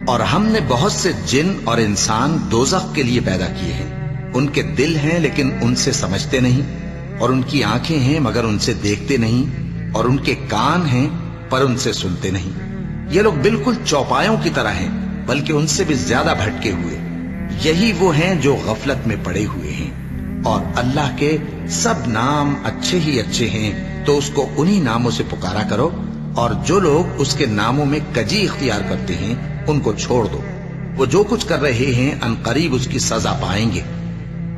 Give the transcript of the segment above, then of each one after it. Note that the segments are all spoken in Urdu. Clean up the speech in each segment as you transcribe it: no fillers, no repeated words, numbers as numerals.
اور ہم نے بہت سے جن اور انسان دوزخ کے لیے پیدا کیے ہیں، ان کے دل ہیں لیکن ان سے سمجھتے نہیں، اور ان کی آنکھیں ہیں مگر ان سے دیکھتے نہیں، اور ان کے کان ہیں پر ان سے سنتے نہیں۔ یہ لوگ بالکل چوپایوں کی طرح ہیں، بلکہ ان سے بھی زیادہ بھٹکے ہوئے۔ یہی وہ ہیں جو غفلت میں پڑے ہوئے ہیں۔ اور اللہ کے سب نام اچھے ہی اچھے ہیں، تو اس کو انہی ناموں سے پکارا کرو، اور جو لوگ اس کے ناموں میں کجی اختیار کرتے ہیں ان کو چھوڑ دو۔ وہ جو کچھ کر رہے ہیں عنقریب اس کی سزا پائیں گے۔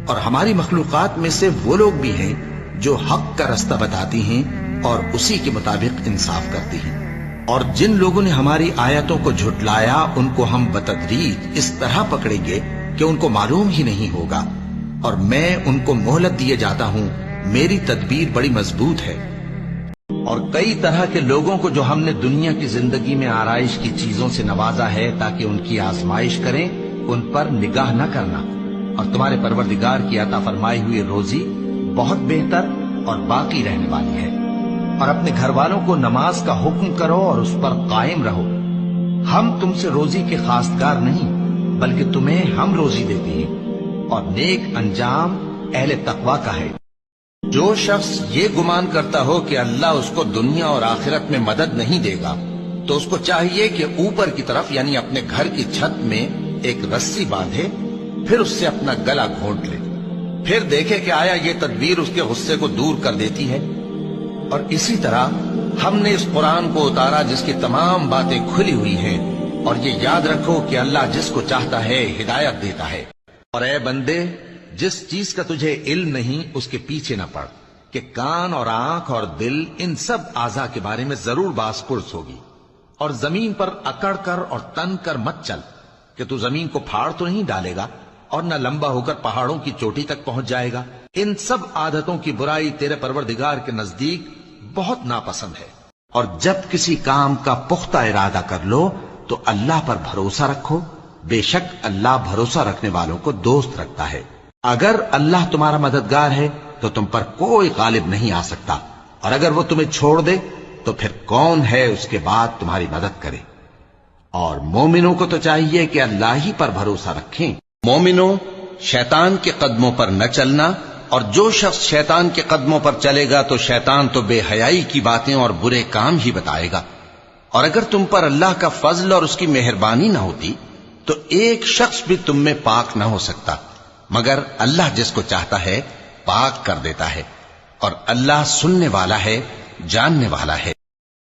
اور ہماری مخلوقات میں سے وہ لوگ بھی ہیں جو حق کا رستہ بتاتی ہیں اور اسی کے مطابق انصاف کرتی ہیں، اور جن لوگوں نے ہماری آیتوں کو جھٹلایا ان کو ہم بتدریج اس طرح پکڑیں گے کہ ان کو معلوم ہی نہیں ہوگا، اور میں ان کو مہلت دیے جاتا ہوں، میری تدبیر بڑی مضبوط ہے۔ اور کئی طرح کے لوگوں کو جو ہم نے دنیا کی زندگی میں آرائش کی چیزوں سے نوازا ہے تاکہ ان کی آزمائش کریں، ان پر نگاہ نہ کرنا، اور تمہارے پروردگار کی عطا فرمائی ہوئی روزی بہت بہتر اور باقی رہنے والی ہے۔ اور اپنے گھر والوں کو نماز کا حکم کرو اور اس پر قائم رہو۔ ہم تم سے روزی کے خواستگار نہیں، بلکہ تمہیں ہم روزی دیتے ہیں، اور نیک انجام اہل تقوی کا ہے۔ جو شخص یہ گمان کرتا ہو کہ اللہ اس کو دنیا اور آخرت میں مدد نہیں دے گا، تو اس کو چاہیے کہ اوپر کی طرف یعنی اپنے گھر کی چھت میں ایک رسی باندھے، پھر اس سے اپنا گلا گھونٹ لے، پھر دیکھے کہ آیا یہ تدبیر اس کے غصے کو دور کر دیتی ہے۔ اور اسی طرح ہم نے اس قرآن کو اتارا جس کی تمام باتیں کھلی ہوئی ہیں، اور یہ یاد رکھو کہ اللہ جس کو چاہتا ہے ہدایت دیتا ہے۔ اور اے بندے، جس چیز کا تجھے علم نہیں اس کے پیچھے نہ پڑ، کہ کان اور آنکھ اور دل ان سب اعضاء کے بارے میں ضرور باس پرس ہوگی۔ اور زمین پر اکڑ کر اور تن کر مت چل، کہ تو زمین کو پھاڑ تو نہیں ڈالے گا اور نہ لمبا ہو کر پہاڑوں کی چوٹی تک پہنچ جائے گا۔ ان سب عادتوں کی برائی تیرے پروردگار کے نزدیک بہت ناپسند ہے۔ اور جب کسی کام کا پختہ ارادہ کر لو تو اللہ پر بھروسہ رکھو، بے شک اللہ بھروسہ رکھنے والوں کو دوست رکھتا ہے۔ اگر اللہ تمہارا مددگار ہے تو تم پر کوئی غالب نہیں آ سکتا، اور اگر وہ تمہیں چھوڑ دے تو پھر کون ہے اس کے بعد تمہاری مدد کرے۔ اور مومنوں کو تو چاہیے کہ اللہ ہی پر بھروسہ رکھیں۔ مومنوں، شیطان کے قدموں پر نہ چلنا، اور جو شخص شیطان کے قدموں پر چلے گا تو شیطان تو بے حیائی کی باتیں اور برے کام ہی بتائے گا۔ اور اگر تم پر اللہ کا فضل اور اس کی مہربانی نہ ہوتی تو ایک شخص بھی تم میں پاک نہ ہو سکتا، مگر اللہ جس کو چاہتا ہے پاک کر دیتا ہے، اور اللہ سننے والا ہے، جاننے والا ہے۔